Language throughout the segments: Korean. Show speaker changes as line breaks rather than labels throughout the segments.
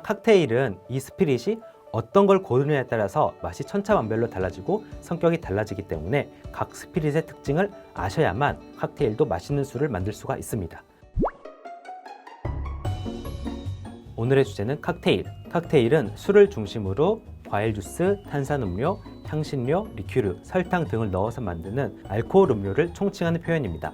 칵테일은 이 스피릿이 어떤 걸 고르느냐에 따라서 맛이 천차만별로 달라지고 성격이 달라지기 때문에 각 스피릿의 특징을 아셔야만 칵테일도 맛있는 술을 만들 수가 있습니다. 오늘의 주제는 칵테일. 칵테일은 술을 중심으로 과일 주스, 탄산음료, 향신료, 리큐르, 설탕 등을 넣어서 만드는 알코올 음료를 총칭하는 표현입니다.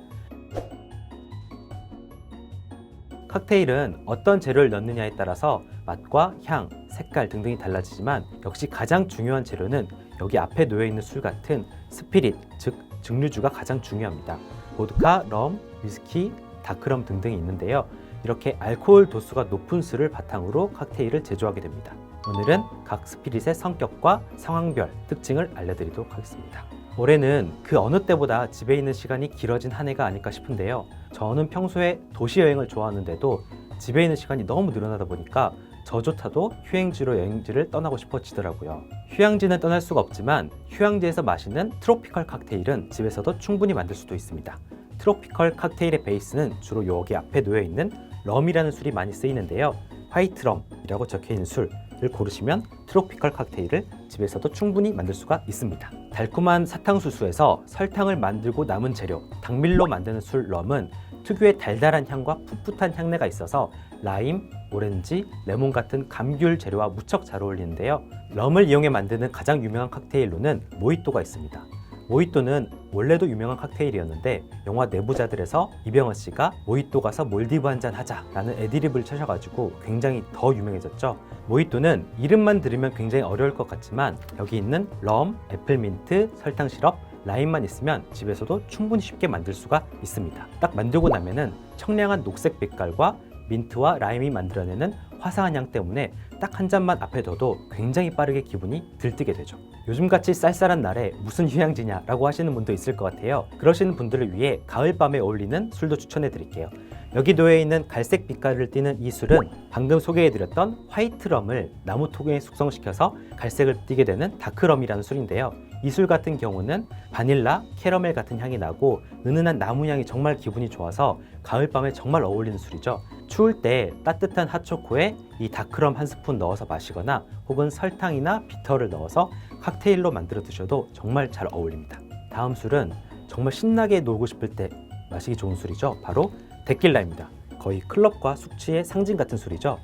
칵테일은 어떤 재료를 넣느냐에 따라서 맛과 향, 색깔 등등이 달라지지만 역시 가장 중요한 재료는 여기 앞에 놓여있는 술 같은 스피릿, 즉 증류주가 가장 중요합니다. 보드카, 럼, 위스키, 다크럼 등등이 있는데요. 이렇게 알코올 도수가 높은 술을 바탕으로 칵테일을 제조하게 됩니다. 오늘은 각 스피릿의 성격과 상황별 특징을 알려드리도록 하겠습니다. 올해는 그 어느 때보다 집에 있는 시간이 길어진 한 해가 아닐까 싶은데요. 저는 평소에 도시 여행을 좋아하는데도 집에 있는 시간이 너무 늘어나다 보니까 저조차도 휴양지로 여행지를 떠나고 싶어지더라고요. 휴양지는 떠날 수가 없지만 휴양지에서 마시는 트로피컬 칵테일은 집에서도 충분히 만들 수도 있습니다. 트로피컬 칵테일의 베이스는 주로 여기 앞에 놓여있는 럼이라는 술이 많이 쓰이는데요. 화이트 럼이라고 적혀있는 술을 고르시면 트로피컬 칵테일을 집에서도 충분히 만들 수가 있습니다. 달콤한 사탕수수에서 설탕을 만들고 남은 재료, 당밀로 만드는 술 럼은 특유의 달달한 향과 풋풋한 향내가 있어서 라임, 오렌지, 레몬 같은 감귤 재료와 무척 잘 어울리는데요. 럼을 이용해 만드는 가장 유명한 칵테일로는 모히또가 있습니다. 모히또는 원래도 유명한 칵테일이었는데 영화 내부자들에서 이병헌 씨가 모히또 가서 몰디브 한잔 하자라는 애드리브를 쳐셔가지고 굉장히 더 유명해졌죠. 모히또는 이름만 들으면 굉장히 어려울 것 같지만 여기 있는 럼, 애플민트, 설탕 시럽, 라임만 있으면 집에서도 충분히 쉽게 만들 수가 있습니다. 딱 만들고 나면은 청량한 녹색 빛깔과 민트와 라임이 만들어내는 화사한 향 때문에 딱 한 잔만 앞에 둬도 굉장히 빠르게 기분이 들뜨게 되죠. 요즘같이 쌀쌀한 날에 무슨 휴양지냐라고 하시는 분도 있을 것 같아요. 그러시는 분들을 위해 가을밤에 어울리는 술도 추천해 드릴게요. 여기 놓여있는 갈색 빛깔을 띠는 이 술은 방금 소개해드렸던 화이트 럼을 나무 토경에 숙성시켜서 갈색을 띠게 되는 다크럼이라는 술인데요. 이 술 같은 경우는 바닐라, 캐러멜 같은 향이 나고 은은한 나무 향이 정말 기분이 좋아서 가을밤에 정말 어울리는 술이죠. 추울 때 따뜻한 핫초코에 이 다크럼 한 스푼 넣어서 마시거나 혹은 설탕이나 비터를 넣어서 칵테일로 만들어 드셔도 정말 잘 어울립니다. 다음 술은 정말 신나게 놀고 싶을 때 마시기 좋은 술이죠. 바로 데킬라입니다. 거의 클럽과 숙취의 상징 같은 술이죠.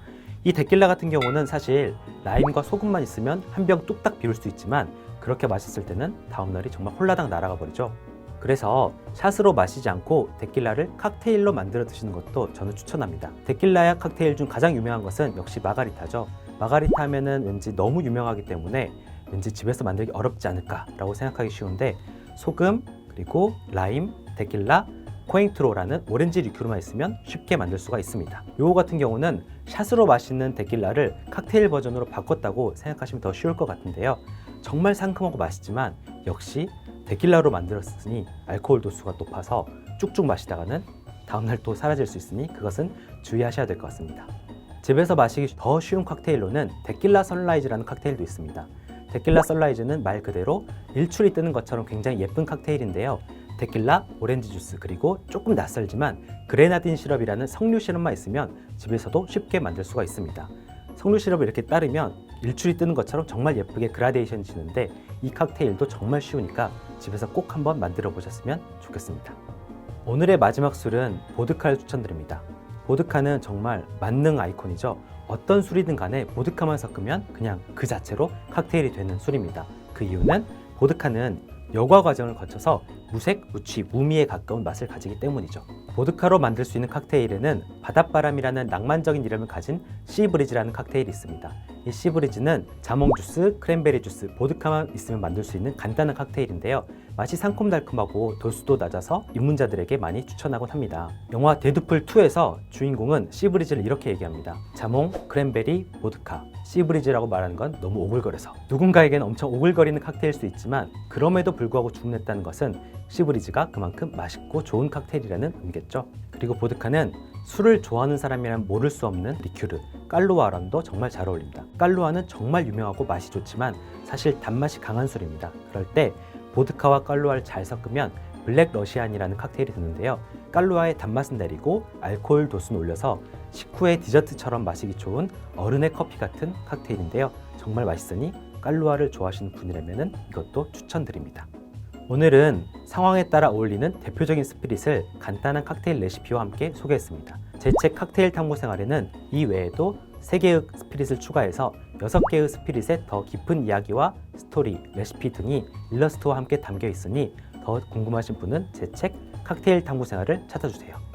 이 데킬라 같은 경우는 사실 라임과 소금만 있으면 한 병 뚝딱 비울 수 있지만 그렇게 마셨을 때는 다음날이 정말 홀라당 날아가 버리죠. 그래서 샷으로 마시지 않고 데킬라를 칵테일로 만들어 드시는 것도 저는 추천합니다. 데킬라야 칵테일 중 가장 유명한 것은 역시 마가리타죠. 마가리타 하면은 왠지 너무 유명하기 때문에 왠지 집에서 만들기 어렵지 않을까라고 생각하기 쉬운데 소금, 그리고 라임, 데킬라, 코엔트로라는 오렌지 리큐르만 있으면 쉽게 만들 수가 있습니다. 요거 같은 경우는 샷으로 마시는 데킬라를 칵테일 버전으로 바꿨다고 생각하시면 더 쉬울 것 같은데요. 정말 상큼하고 맛있지만 역시 데킬라로 만들었으니 알코올 도수가 높아서 쭉쭉 마시다가는 다음날 또 사라질 수 있으니 그것은 주의하셔야 될 것 같습니다. 집에서 마시기 더 쉬운 칵테일로는 데킬라 선라이즈라는 칵테일도 있습니다. 데킬라 선라이즈는 말 그대로 일출이 뜨는 것처럼 굉장히 예쁜 칵테일인데요. 데킬라, 오렌지 주스, 그리고 조금 낯설지만 그레나딘 시럽이라는 석류 시럽만 있으면 집에서도 쉽게 만들 수가 있습니다. 석류 시럽을 이렇게 따르면 일출이 뜨는 것처럼 정말 예쁘게 그라데이션이 지는데 이 칵테일도 정말 쉬우니까 집에서 꼭 한번 만들어 보셨으면 좋겠습니다. 오늘의 마지막 술은 보드카를 추천드립니다. 보드카는 정말 만능 아이콘이죠. 어떤 술이든 간에 보드카만 섞으면 그냥 그 자체로 칵테일이 되는 술입니다. 그 이유는 보드카는 여과 과정을 거쳐서 무색, 무취, 무미에 가까운 맛을 가지기 때문이죠. 보드카로 만들 수 있는 칵테일에는 바닷바람이라는 낭만적인 이름을 가진 시브리즈라는 칵테일이 있습니다. 이 시브리즈는 자몽 주스, 크랜베리 주스, 보드카만 있으면 만들 수 있는 간단한 칵테일인데요. 맛이 상콤달콤하고 도수도 낮아서 입문자들에게 많이 추천하곤 합니다. 영화 데드풀2에서 주인공은 시브리즈를 이렇게 얘기합니다. 자몽, 크랜베리, 보드카. 시브리즈라고 말하는 건 너무 오글거려서. 누군가에게는 엄청 오글거리는 칵테일일 수 있지만 그럼에도 불구하고 주문했다는 것은 시브리즈가 그만큼 맛있고 좋은 칵테일이라는 의미겠죠. 그리고 보드카는 술을 좋아하는 사람이라면 모를 수 없는 리큐르, 깔루아랑도 정말 잘 어울립니다. 깔루아는 정말 유명하고 맛이 좋지만 사실 단맛이 강한 술입니다. 그럴 때 보드카와 깔루아를 잘 섞으면 블랙 러시안이라는 칵테일이 드는데요. 깔루아의 단맛은 내리고 알코올 도수는 올려서 식후에 디저트처럼 마시기 좋은 어른의 커피 같은 칵테일인데요. 정말 맛있으니 깔루아를 좋아하시는 분이라면 이것도 추천드립니다. 오늘은 상황에 따라 어울리는 대표적인 스피릿을 간단한 칵테일 레시피와 함께 소개했습니다. 제 책 칵테일 탐구 생활에는 이 외에도 3개의 스피릿을 추가해서 6개의 스피릿의 더 깊은 이야기와 스토리, 레시피 등이 일러스트와 함께 담겨 있으니 더 궁금하신 분은 제 책 칵테일 탐구 생활을 찾아주세요.